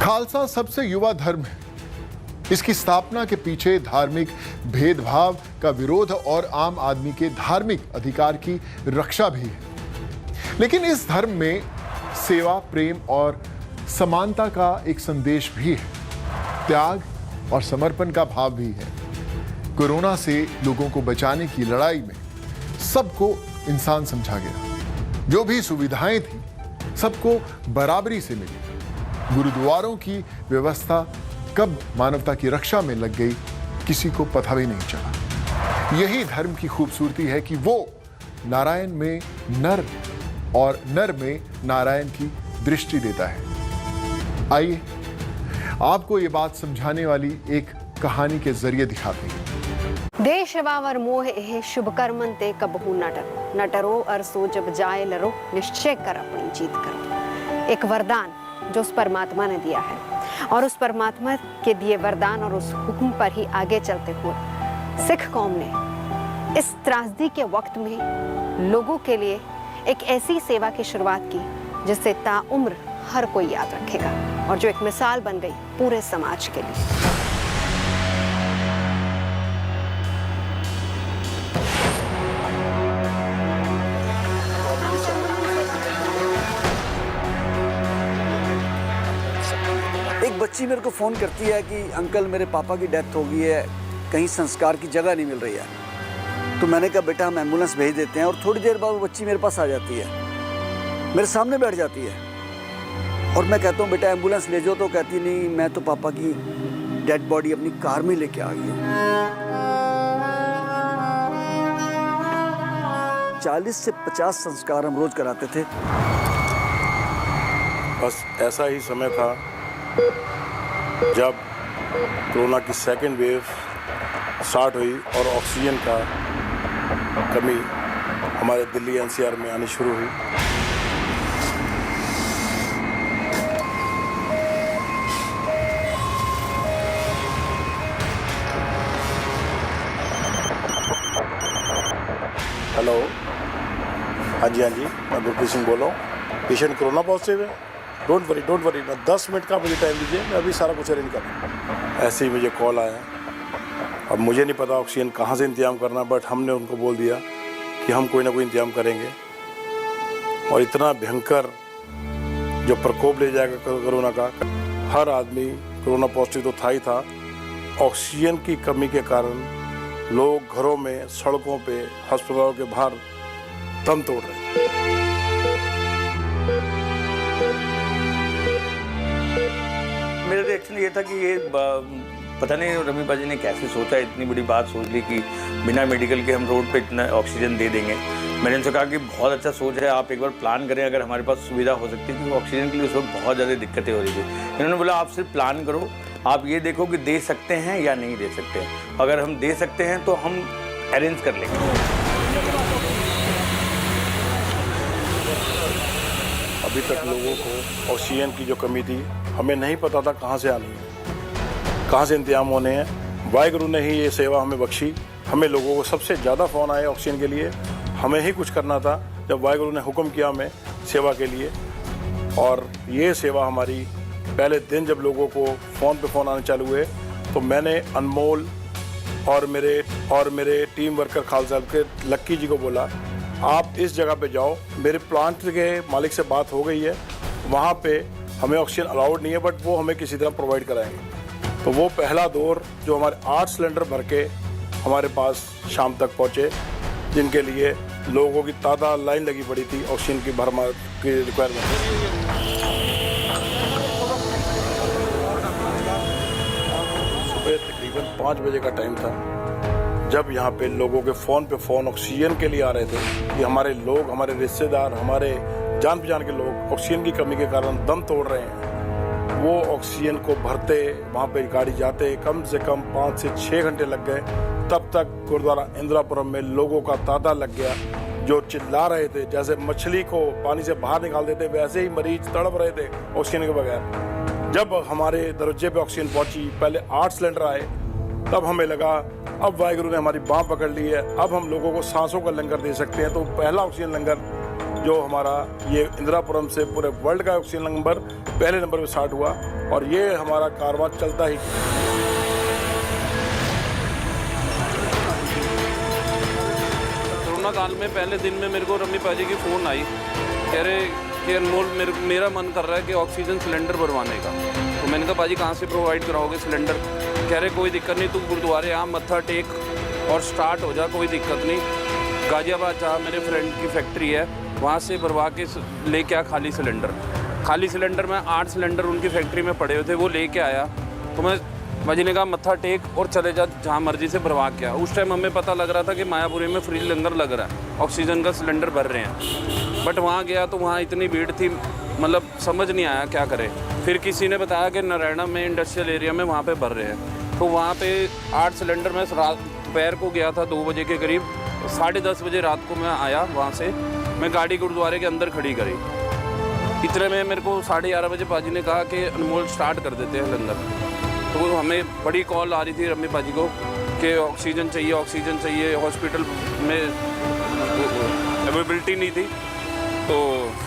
Khalsa सबसे युवा धर्म है। इसकी स्थापना के पीछे धार्मिक भेदभाव का विरोध और आम आदमी के धार्मिक अधिकार की रक्षा भी है। लेकिन इस धर्म में सेवा, प्रेम और समानता का एक संदेश भी है। त्याग और समर्पण का भाव भी है। कोरोना से लोगों को बचाने की लड़ाई में सबको इंसान समझा गया। जो भी सुविधाएं थी सबको बराबरी से मिली। गुरुद्वारों की व्यवस्था कब मानवता की रक्षा में लग गई किसी को पता भी नहीं चला। यही धर्म की खूबसूरती है कि वो नारायण में नर और नर में नारायण की दृष्टि देता है। आइए आपको ये बात समझाने वाली एक कहानी के जरिए दिखाते हैं। देशवावर मोह एह शुभ कर्मन ते कबहू न डरो अरसो जब जाए लरो निश्चय कर अपनी जीत करो। एक वरदान जो उस परमात्मा ने दिया है, और उस परमात्मा के दिए वरदान और उस हुक्म पर ही आगे चलते हुए सिख कौम ने इस त्रासदी के वक्त में लोगों के लिए एक ऐसी सेवा की शुरुआत की जिससे ताउम्र हर कोई याद रखेगा, और जो एक मिसाल बन गई पूरे समाज के लिए। एक बच्ची मेरे को फ़ोन करती है कि अंकल मेरे पापा की डेथ हो गई है, कहीं संस्कार की जगह नहीं मिल रही है। तो मैंने कहा बेटा हम एम्बुलेंस भेज देते हैं, और थोड़ी देर बाद वो बच्ची मेरे पास आ जाती है, मेरे सामने बैठ जाती है, और मैं कहता हूँ बेटा एम्बुलेंस ले जाओ, तो कहती नहीं मैं तो पापा की डेड बॉडी अपनी कार में लेके आ गई हूँ। 40 से 50 संस्कार हम रोज कराते थे। बस ऐसा ही समय था जब कोरोना की सेकेंड वेव स्टार्ट हुई और ऑक्सीजन का कमी हमारे दिल्ली एनसीआर में आनी शुरू हुई। हेलो, हाँ जी, मैं गुरप्रीत सिंह बोल रहा हूँ। पेशेंट कोरोना पॉजिटिव है। डोंट वरी, मैं 10 मिनट का मुझे टाइम दीजिए, मैं अभी सारा कुछ अरेंज कर रहा हूँ। ऐसे ही मुझे कॉल आया। अब मुझे नहीं पता ऑक्सीजन कहाँ से इंतजाम करना, बट हमने उनको बोल दिया कि हम कोई ना कोई इंतजाम करेंगे। और इतना भयंकर जो प्रकोप ले जाएगा कोरोना का, हर आदमी कोरोना पॉजिटिव तो था ही था। ऑक्सीजन की कमी के कारण लोग घरों में, सड़कों पे, अस्पतालों के बाहर दम तोड़ रहे हैं। मेरा रिएक्शन ये था कि ये पता नहीं रमी बाजी ने कैसे सोचा, इतनी बड़ी बात सोच ली कि बिना मेडिकल के हम रोड पे इतना ऑक्सीजन दे देंगे। मैंने उनसे कहा कि बहुत अच्छा सोच है, आप एक बार प्लान करें, अगर हमारे पास सुविधा हो सकती है, क्योंकि ऑक्सीजन के लिए उस वक्त बहुत ज़्यादा दिक्कतें हो रही थी। इन्होंने बोला आप सिर्फ प्लान करो, आप ये देखो कि दे सकते हैं या नहीं दे सकते हैं। अगर हम दे सकते हैं तो हम अरेंज कर लेंगे। अभी तक लोगों को ऑक्सीजन की जो कमी थी, हमें नहीं पता था कहाँ से आनी है। कहाँ से इंतजाम होने हैं। वाहिगुरु ने ही ये सेवा हमें बख्शी। हमें लोगों को सबसे ज़्यादा फ़ोन आए ऑक्सीजन के लिए, हमें ही कुछ करना था जब वाहिगुरु ने हुक्म किया हमें सेवा के लिए। और ये सेवा हमारी पहले दिन जब लोगों को फ़ोन पे फ़ोन आने चालू हुए तो मैंने अनमोल और मेरे टीम वर्कर खालसा साहब के लक्की जी को बोला, आप इस जगह पे जाओ, मेरे प्लांट के मालिक से बात हो गई है, वहाँ पे हमें ऑक्सीजन अलाउड नहीं है बट वो हमें किसी तरह प्रोवाइड कराएंगे। तो वो पहला दौर जो हमारे 8 सिलेंडर भर के हमारे पास शाम तक पहुँचे, जिनके लिए लोगों की तादाद लाइन लगी पड़ी थी ऑक्सीजन की भरमार की रिक्वायरमेंट। तकरीबन 5 बजे का टाइम था जब यहाँ पे लोगों के फ़ोन ऑक्सीजन के लिए आ रहे थे कि हमारे लोग, हमारे रिश्तेदार, हमारे जान पहचान के लोग ऑक्सीजन की कमी के कारण दम तोड़ रहे हैं। वो ऑक्सीजन को भरते वहाँ पे गाड़ी जाते कम से कम 5 से 6 घंटे लग गए। तब तक गुरुद्वारा इंदिरापुरम में लोगों का तांता लग गया जो चिल्ला रहे थे, जैसे मछली को पानी से बाहर निकाल देते वैसे ही मरीज तड़प रहे थे ऑक्सीजन के बगैर। जब हमारे दरवाजे पे ऑक्सीजन पहुंची, पहले 8 सिलेंडर आए, तब हमें लगा अब वाहिगुरु ने हमारी बाँह पकड़ ली है, अब हम लोगों को सांसों का लंगर दे सकते हैं। तो पहला ऑक्सीजन लंगर जो हमारा ये इंदिरापुरम से पूरे वर्ल्ड का ऑक्सीजन लंगर पहले नंबर पे स्टार्ट हुआ और ये हमारा कारवां चलता ही। कोरोना काल में पहले दिन में मेरे को रमी पाजी की फ़ोन आई, कह रहे कि अनमोल मेरा मन कर रहा है कि ऑक्सीजन सिलेंडर भरवाने का। तो मैंने कहा पाजी कहाँ से प्रोवाइड कराओगे सिलेंडर? कह रहे कोई दिक्कत नहीं, तू गुरुद्वारे आ, मत्था टेक और स्टार्ट हो जा, कोई दिक्कत नहीं। गाजियाबाद जा, मेरे फ्रेंड की फैक्ट्री है, वहाँ से भरवा के लेके आ खाली सिलेंडर में 8 सिलेंडर उनकी फैक्ट्री में पड़े हुए थे, वो लेके आया। तो मैं बाजी ने कहा मत्था टेक और चले जा, जहाँ मर्जी से भरवा के आ। उस टाइम हमें पता लग रहा था कि मायापुरी में फ्री लंगर लग रहा है, ऑक्सीजन का सिलेंडर भर रहे हैं। बट वहाँ गया तो वहाँ इतनी भीड़ थी, मतलब समझ नहीं आया क्या करें। फिर किसी ने बताया कि नारायणा में इंडस्ट्रियल एरिया में वहाँ पे भर रहे हैं। तो वहाँ पे 8 सिलेंडर में दोपहर को गया था 2 बजे के करीब, 10:30 बजे रात को मैं आया वहाँ से। मैं गाड़ी गुरुद्वारे के अंदर खड़ी करी, इतने में मेरे को 11:30 बजे पाजी ने कहा कि अनमोल स्टार्ट कर देते हैं लंगर। तो हमें बड़ी कॉल आ रही थी रमी पाजी को कि ऑक्सीजन चाहिए, हॉस्पिटल में अवेलेबिलिटी नहीं थी। तो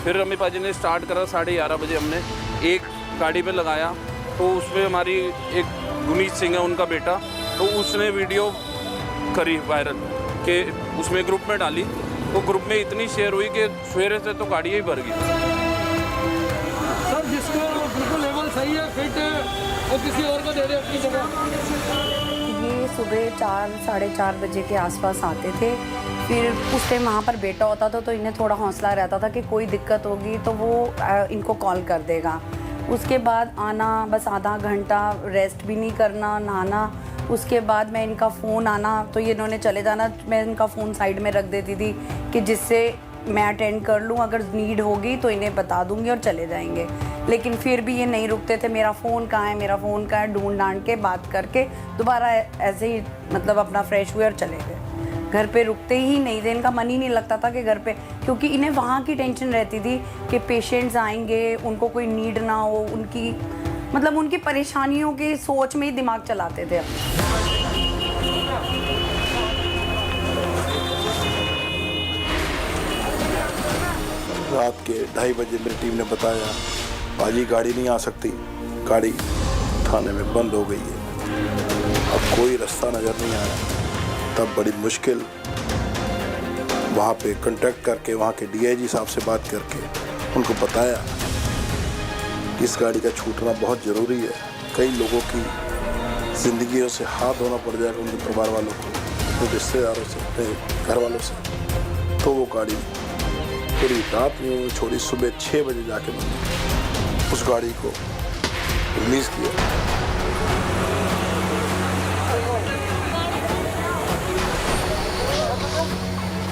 फिर रमी पाजी ने स्टार्ट करा, 11:30 बजे हमने एक गाड़ी पे लगाया। तो उसमें हमारी एक गुनीत सिंह है उनका बेटा, तो उसने वीडियो करी वायरल कि उसमें ग्रुप में डाली, तो ग्रुप में इतनी शेयर हुई कि सवेरे से तो गाड़ी ही भर गई। सर जिसको बिल्कुल लेवल सही है, फिट है, वो किसी और को दे दे अपनी जगह। ये सुबह 4-4:30 बजे के आसपास आते थे। फिर उस टाइम वहाँ पर बेटा होता था तो इन्हें थोड़ा हौसला रहता था कि कोई दिक्कत होगी तो वो इनको कॉल कर देगा। उसके बाद आना, बस आधा घंटा रेस्ट भी नहीं करना, नहाना। उसके बाद मैं इनका फ़ोन आना तो ये इन्होंने चले जाना, मैं इनका फ़ोन साइड में रख देती थी कि जिससे मैं अटेंड कर लूँ, अगर नीड होगी तो इन्हें बता दूँगी और चले जाएंगे। लेकिन फिर भी ये नहीं रुकते थे, मेरा फ़ोन कहाँ है, ढूंढ ढांड के बात करके दोबारा ऐसे ही मतलब अपना फ्रेश हुए और चले गए। घर पे रुकते ही नहीं थे, इनका मन ही नहीं लगता था कि घर पे, क्योंकि इन्हें वहाँ की टेंशन रहती थी कि पेशेंट्स आएंगे, उनको कोई नीड ना हो, उनकी मतलब उनकी परेशानियों की सोच में ही दिमाग चलाते थे अपने। रात के 2:30 बजे मेरी टीम ने बताया पाजी गाड़ी नहीं आ सकती, गाड़ी थाने में बंद हो गई है, अब कोई रास्ता नज़र नहीं आया। तब बड़ी मुश्किल वहाँ पे कांटेक्ट करके वहाँ के डीआईजी साहब से बात करके उनको बताया कि इस गाड़ी का छूटना बहुत ज़रूरी है, कई लोगों की ज़िंदगियों से हाथ धोना पड़ जाएगा, उनके परिवार वालों को, उनके रिश्तेदारों से, अपने घर वालों से। तो वो गाड़ी पूरी रात में छोड़ी, सुबह 6 बजे जाके मैंने उस गाड़ी को रिलीज़ किया।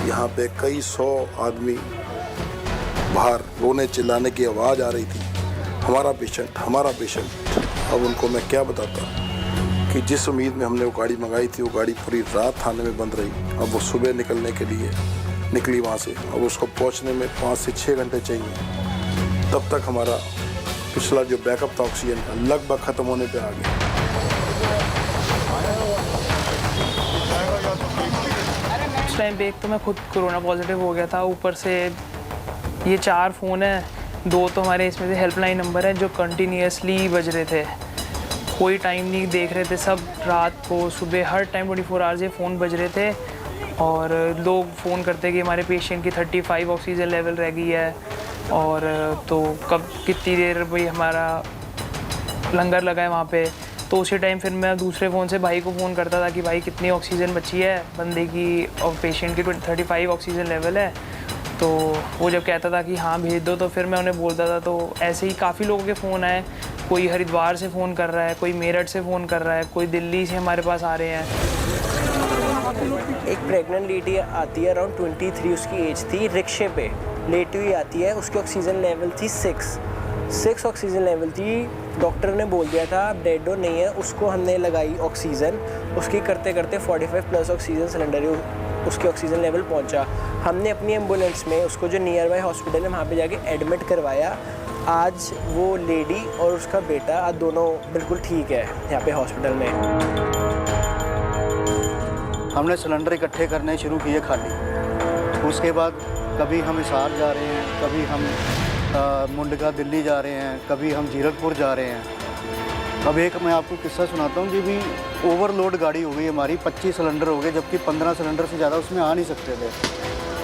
यहाँ पे कई 100 आदमी बाहर रोने चिल्लाने की आवाज़ आ रही थी, हमारा पेशेंट। अब उनको मैं क्या बताता कि जिस उम्मीद में हमने वो गाड़ी मंगाई थी, वो गाड़ी पूरी रात थाने में बंद रही। अब वो सुबह निकलने के लिए निकली वहाँ से, अब उसको पहुँचने में 5 से 6 घंटे चाहिए। तब तक हमारा पिछला जो बैकअप था ऑक्सीजन का लगभग ख़त्म होने पे आ गया। टाइम पे एक तो मैं खुद कोरोना पॉजिटिव हो गया था, ऊपर से ये 4 फ़ोन हैं, 2 तो हमारे इसमें से हेल्पलाइन नंबर है जो कंटिन्यूसली बज रहे थे, कोई टाइम नहीं देख रहे थे, सब रात को सुबह हर टाइम 24 आवर्स ये फ़ोन बज रहे थे। और लोग फ़ोन करते कि हमारे पेशेंट की 35 ऑक्सीजन लेवल रह गई है, और तो कब कितनी देर भाई हमारा लंगर लगा है वहाँ पे। तो उसी टाइम फिर मैं दूसरे फ़ोन से भाई को फ़ोन करता था कि भाई कितनी ऑक्सीजन बची है बंदे की, और पेशेंट की 35 ऑक्सीजन लेवल है। तो वो जब कहता था कि हाँ भेज दो, तो फिर मैं उन्हें बोलता था। तो ऐसे ही काफ़ी लोगों के फ़ोन आए, कोई हरिद्वार से फ़ोन कर रहा है, कोई मेरठ से फ़ोन कर रहा है, कोई दिल्ली से हमारे पास आ रहे हैं। एक प्रेग्नेंट लेडी आती है, अराउंड 23 उसकी एज थी, रिक्शे पे लेटी हुई आती है, उसकी ऑक्सीजन लेवल थी 6 ऑक्सीजन लेवल थी। डॉक्टर ने बोल दिया था आप डेड हो नहीं है, उसको हमने लगाई ऑक्सीजन, उसकी करते करते 45+ ऑक्सीजन सिलेंडर उसकी ऑक्सीजन लेवल पहुंचा। हमने अपनी एम्बुलेंस में उसको जो नियर बाय हॉस्पिटल है वहाँ पे जाके एडमिट करवाया। आज वो लेडी और उसका बेटा आज दोनों बिल्कुल ठीक है यहाँ पे हॉस्पिटल में। हमने सिलेंडर इकट्ठे करने शुरू किए खाली। उसके बाद कभी हम हिसार जा रहे हैं, कभी हम मुंडका दिल्ली जा रहे हैं, कभी हम जीरकपुर जा रहे हैं। अब एक मैं आपको किस्सा सुनाता हूँ कि भी ओवरलोड गाड़ी हो गई हमारी, 25 सिलेंडर हो गए, जबकि 15 सिलेंडर से ज़्यादा उसमें आ नहीं सकते थे।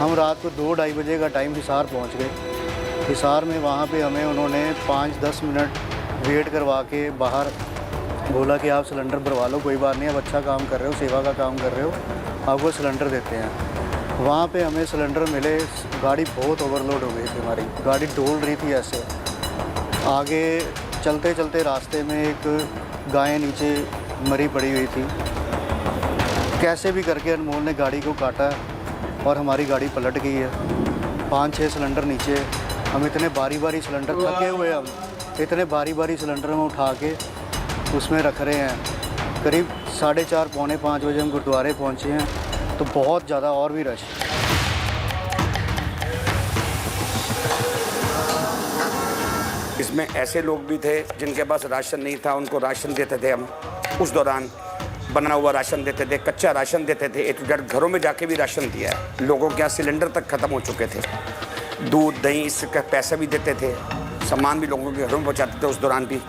हम रात को 2-2:30 बजे का टाइम हिसार पहुँच गए। हिसार में वहाँ पे हमें उन्होंने 5-10 मिनट वेट करवा के बाहर बोला कि आप सिलेंडर भरवा लो, कोई बात नहीं, आप अच्छा काम कर रहे हो, सेवा का काम कर रहे हो, आपको सिलेंडर देते हैं। वहाँ पे हमें सिलेंडर मिले, गाड़ी बहुत ओवरलोड हो गई थी हमारी, गाड़ी डोल रही थी ऐसे। आगे चलते चलते रास्ते में एक गाय नीचे मरी पड़ी हुई थी, कैसे भी करके अनमोल ने गाड़ी को काटा और हमारी गाड़ी पलट गई है। 5-6 सिलेंडर नीचे, हम इतने बारी सिलेंडर थके हुए, हम इतने बारी सिलेंडर में उठा के उसमें रख रहे हैं। करीब 4:30 पौने 5 बजे हम गुरुद्वारे पहुँचे हैं, तो बहुत ज़्यादा और भी रश। इसमें ऐसे लोग भी थे जिनके पास राशन नहीं था, उनको राशन देते थे हम। उस दौरान बना हुआ राशन देते थे, कच्चा राशन देते थे, A to Z घरों में जाके भी राशन दिया है। लोगों के यहाँ सिलेंडर तक ख़त्म हो चुके थे। दूध दही इसका पैसा भी देते थे, सामान भी लोगों के घरों में पहुँचाते थे उस दौरान भी।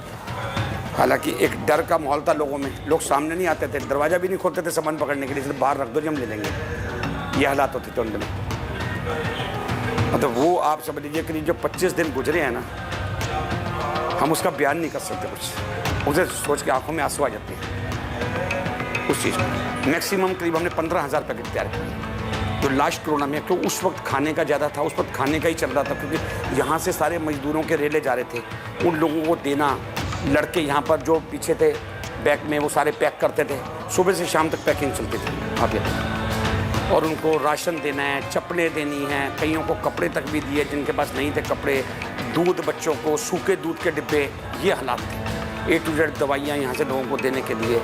हालांकि एक डर का माहौल था लोगों में, लोग सामने नहीं आते थे, दरवाज़ा भी नहीं खोलते थे सामान पकड़ने के लिए, सिर्फ बाहर रख दो जी हम ले लेंगे, ये हालात होते थे उन दिनों। मतलब वो आप समझ लीजिए कि जो 25 दिन गुजरे हैं ना, हम उसका बयान नहीं कर सकते कुछ, उसे सोच के आंखों में आंसू आ जाते हैं उस चीज़ में। मैक्सिमम करीब हमने 15,000 पैकेट तैयार किए जो लास्ट कोरोना में, क्योंकि उस वक्त खाने का ज़्यादा था, उस वक्त खाने का ही चल रहा था, क्योंकि यहाँ से सारे मजदूरों के रेले जा रहे थे, उन लोगों को देना। लड़के यहाँ पर जो पीछे थे बैग में वो सारे पैक करते थे, सुबह से शाम तक पैकिंग चलती थी वहाँ पे। और उनको राशन देना है, चप्पलें देनी हैं, कईयों को कपड़े तक भी दिए जिनके पास नहीं थे कपड़े, दूध बच्चों को, सूखे दूध के डिब्बे, ये हालात थे। A to Z दवाइयाँ यहाँ से लोगों को देने के लिए।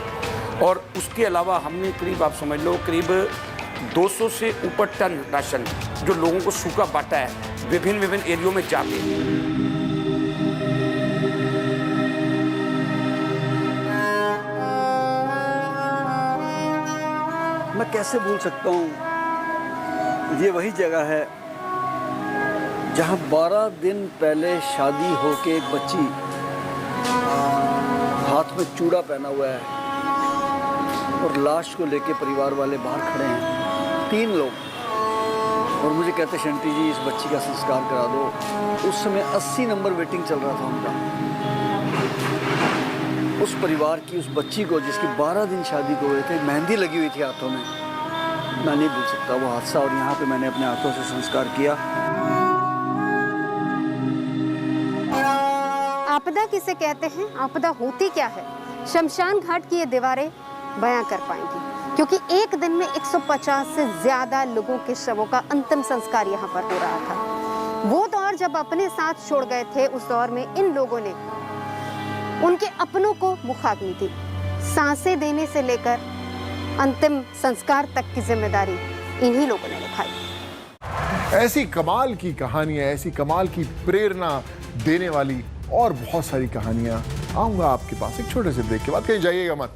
और उसके अलावा हमने करीब आप समझ लो करीब 200 से ऊपर टन राशन जो लोगों को सूखा बांटा है विभिन्न एरियो में जाके। मैं कैसे भूल सकता हूँ, ये वही जगह है जहाँ 12 दिन पहले शादी होके एक बच्ची हाथ में चूड़ा पहना हुआ है और लाश को लेके परिवार वाले बाहर खड़े हैं, 3 लोग, और मुझे कहते शंटी जी इस बच्ची का संस्कार करा दो। उस समय 80 नंबर वेटिंग चल रहा था उनका। उस परिवार की उस बच्ची को जिसकी 12 दिन शादी को हुए थे, मेहंदी लगी हुई थी हाथों में, मैं नहीं भूल सकता वो हादसा। और यहाँ पे मैंने अपने हाथों से संस्कार किया। आपदा किसे कहते हैं, आपदा होती क्या है, शमशान घाट की ये दीवारें बयां कर पाएंगी, क्योंकि एक दिन में 150 से ज्यादा लोगों के शवों का अंतिम संस्कार यहाँ पर हो रहा था। वो दौर जब अपने साथ छोड़ गए थे, उस दौर में इन लोगों ने उनके अपनों को मुखाग्नि दी। सांसें देने से लेकर अंतिम संस्कार तक की जिम्मेदारी इन्हीं लोगों ने निभाई। ऐसी कमाल की कहानियां, ऐसी कमाल की प्रेरणा देने वाली और बहुत सारी कहानियां आऊंगा आपके पास एक छोटे से ब्रेक के बाद, कहीं जाइएगा मत।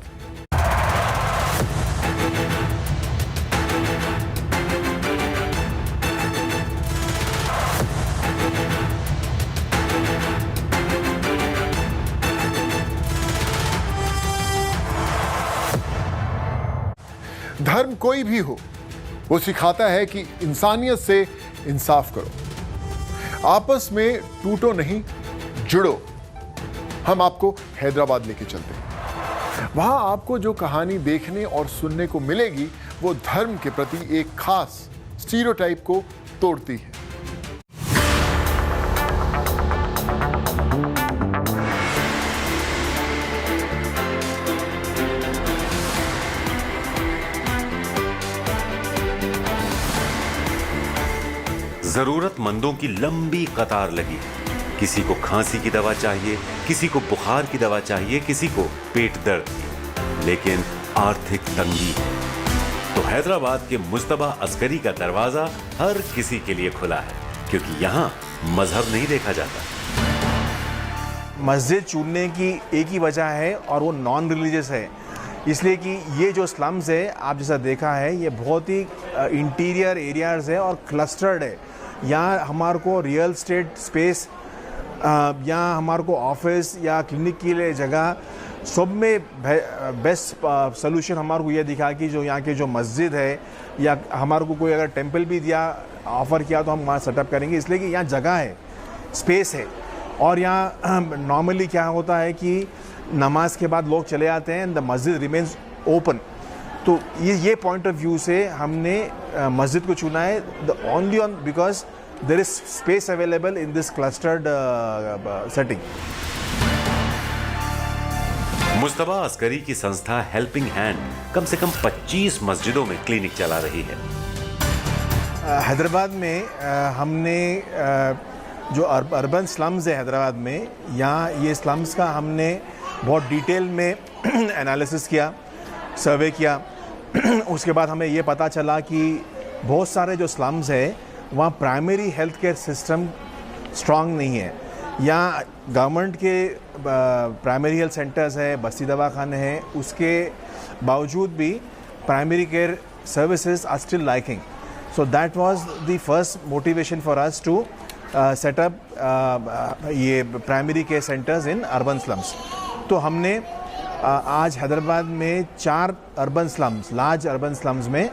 धर्म कोई भी हो, वो सिखाता है कि इंसानियत से इंसाफ करो, आपस में टूटो नहीं, जुड़ो। हम आपको हैदराबाद लेके चलते हैं। वहां आपको जो कहानी देखने और सुनने को मिलेगी वो धर्म के प्रति एक खास स्टीरियोटाइप को तोड़ती है। जरूरतमंदों की लंबी कतार लगी। किसी को खांसी की दवा चाहिए, किसी को बुखार की दवा चाहिए, किसी को पेट दर्द की, लेकिन आर्थिक तंगी है। तो हैदराबाद के मुस्तबा अस्करी का दरवाजा हर किसी के लिए खुला है, क्योंकि यहाँ मजहब नहीं देखा जाता। मस्जिद चुनने की एक ही वजह है और वो नॉन रिलीजियस है, इसलिए कि ये जो स्लम्स है, आप जैसा देखा है, ये बहुत ही इंटीरियर एरियाज है और क्लस्टर्ड है। यहाँ हमारे को रियल स्टेट स्पेस, यहाँ हमारे को ऑफिस या क्लिनिक के लिए जगह, सब में बेस्ट सोल्यूशन हमारे को ये दिखा कि जो यहाँ के जो मस्जिद है या हमारे को कोई अगर टेंपल भी दिया, ऑफ़र किया तो हम वहाँ सेटअप करेंगे, इसलिए कि यहाँ जगह है, स्पेस है। और यहाँ नॉर्मली क्या होता है कि नमाज के बाद लोग चले आते हैं एंड द मस्जिद रिमेन्स ओपन। तो ये पॉइंट ऑफ व्यू से हमने मस्जिद को चुना है, the only one because there is space available in this clustered setting. Mujtaba Askari की संस्था हेल्पिंग हैंड कम से कम 25 मस्जिदों में क्लिनिक चला रही है। हैदराबाद में हमने जो अर्बन स्लम्स है हैदराबाद में, यहाँ ये स्लम्स का हमने बहुत डिटेल में एनालिसिस किया, सर्वे किया। उसके बाद हमें ये पता चला कि बहुत सारे जो स्लम्स है वहाँ primary health care system strong नहीं है। यहाँ गवर्नमेंट के प्राइमरी हेल्थ सेंटर्स है, बस्ती दवाखाने हैं, उसके बावजूद भी primary care services are still lacking. So that was the first motivation for us to set up ये primary care centres in urban slums. तो हमने आज हैदराबाद में 4 urban slums, large urban slums में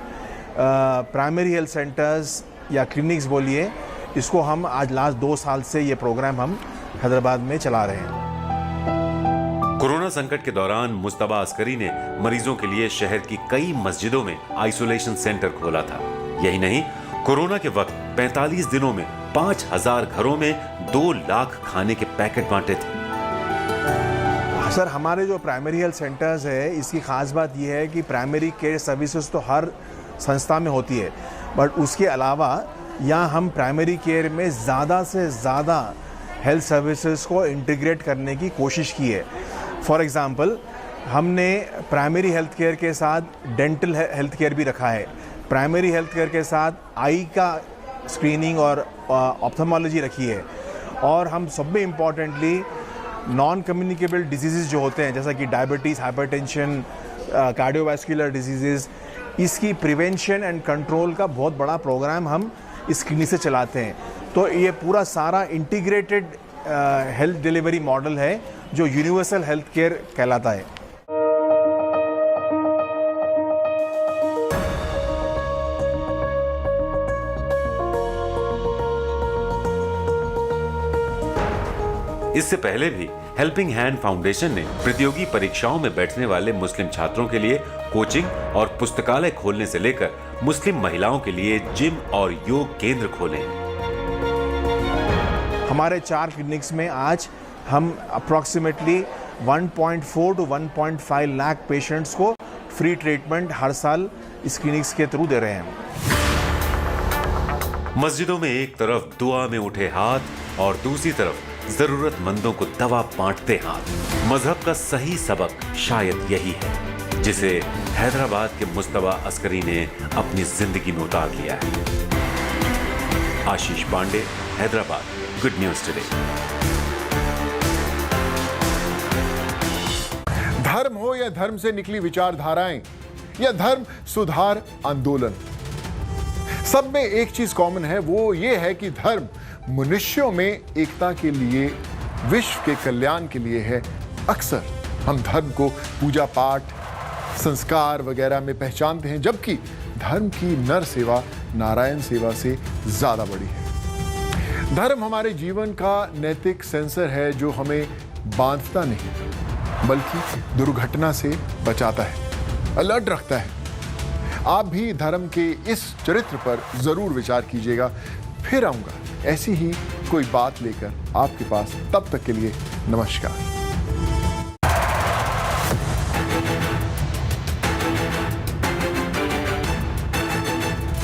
प्राइमरी हेल्थ सेंटर्स या clinics बोलिए, इसको हम आज लास्ट 2 साल से ये प्रोग्राम हम हैदराबाद में चला रहे हैं। कोरोना संकट के दौरान मुस्तबा अस्करी ने मरीजों के लिए शहर की कई मस्जिदों में आइसोलेशन सेंटर खोला था। यही नहीं, कोरोना के वक्त 45 दिनों में 5000 घरों में 2 लाख खाने के पैकेट बांटे थे। सर, हमारे जो प्राइमरी हेल्थ सेंटर्स है, इसकी ख़ास बात यह है कि प्राइमरी केयर सर्विसेज तो हर संस्था में होती है, बट उसके अलावा यहाँ हम प्राइमरी केयर में ज़्यादा से ज़्यादा हेल्थ सर्विसेज को इंटीग्रेट करने की कोशिश की है। फॉर एग्ज़ाम्पल, हमने प्राइमरी हेल्थ केयर के साथ डेंटल हेल्थ केयर भी रखा है, प्राइमरी हेल्थ केयर के साथ आई का स्क्रीनिंग और ऑप्थेमोलॉजी रखी है, और हम सब में इम्पॉर्टेंटली नॉन कम्युनिकेबल डिजीज़ जो होते हैं, जैसा कि डायबिटीज़, हाइपरटेंशन, कार्डियोवास्कुलर डिजीज़, इसकी प्रिवेंशन एंड कंट्रोल का बहुत बड़ा प्रोग्राम हम इस क्लिनिक से चलाते हैं। तो ये पूरा सारा इंटीग्रेटेड हेल्थ डिलीवरी मॉडल है जो यूनिवर्सल हेल्थ केयर कहलाता है। इससे पहले भी हेल्पिंग हैंड फाउंडेशन ने प्रतियोगी परीक्षाओं में बैठने वाले मुस्लिम छात्रों के लिए कोचिंग और पुस्तकालय खोलने से लेकर मुस्लिम महिलाओं के लिए जिम और योग केंद्र खोले। हमारे 4 क्लिनिक्स में आज हम अप्रॉक्सीमेटली 1.4 to 1.5 लाख पेशेंट्स को फ्री ट्रीटमेंट हर साल इस क्लिनिक्स के थ्रू दे रहे हैं। मस्जिदों में एक तरफ दुआ में उठे हाथ और दूसरी तरफ जरूरतमंदों को दवा बांटते हाथ। मजहब का सही सबक शायद यही है जिसे हैदराबाद के मुस्तबा अस्करी ने अपनी जिंदगी में उतार लिया है। Ashish Pandey, Hyderabad, good news today. धर्म हो या धर्म से निकली विचारधाराएं या धर्म सुधार आंदोलन, सब में एक चीज कॉमन है, वो ये है कि धर्म मनुष्यों में एकता के लिए, विश्व के कल्याण के लिए है। अक्सर हम धर्म को पूजा पाठ, संस्कार वगैरह में पहचानते हैं, जबकि धर्म की नर सेवा नारायण सेवा से ज्यादा बड़ी है। धर्म हमारे जीवन का नैतिक सेंसर है जो हमें बांधता नहीं बल्कि दुर्घटना से बचाता है, अलर्ट रखता है। आप भी धर्म के इस चरित्र पर जरूर विचार कीजिएगा। फिर आऊंगा ऐसी ही कोई बात लेकर आपके पास। तब तक के लिए नमस्कार।